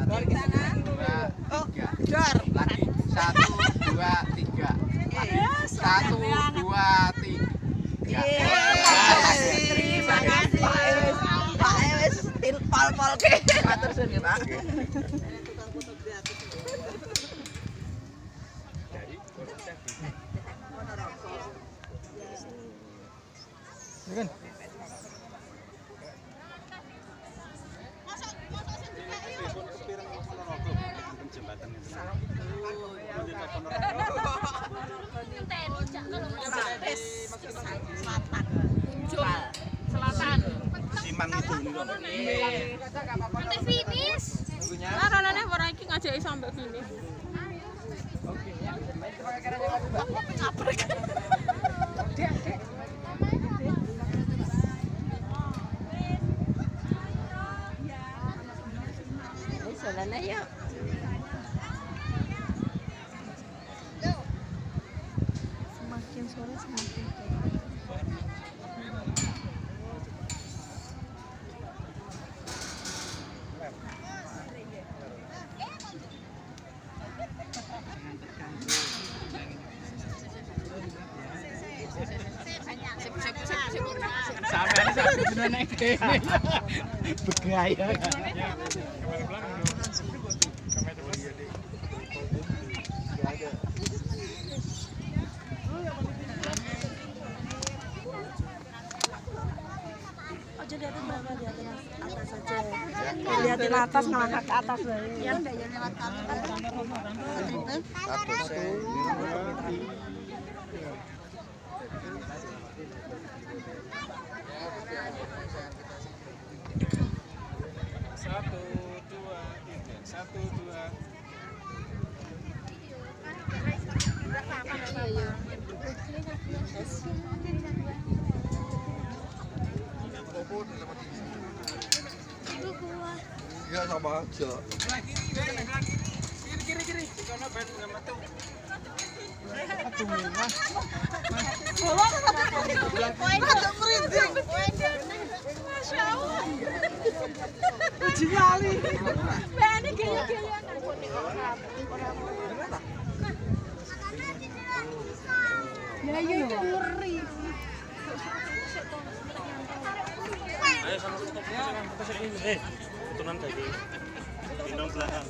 Dari sana. Oh, dor. Lagi. 1, 2, 3. 1, 2, 3. Terima kasih. Pak Ewes pol-pol ke. Matur suwun Pak. Kan? Selatan. Siman itu nih. Sampai finish. Lah ranane ora iki ngajaki sampai finish. Jalan ayo. Semakin sore semakin Sampai ini sudah naik kene. Begaya. aja liatin bawah, liatin atas aja. Liatin atas ngelangkah ke atas lah. Ya udah ya lewat Ya sama aja. Kiri. Kono ben metu. Masya Allah. Jali. Bene gaya-gayaan. Ya iya ngeri. Ayo sama stop. Kita sini. Tunan tadi. Gendong belakang.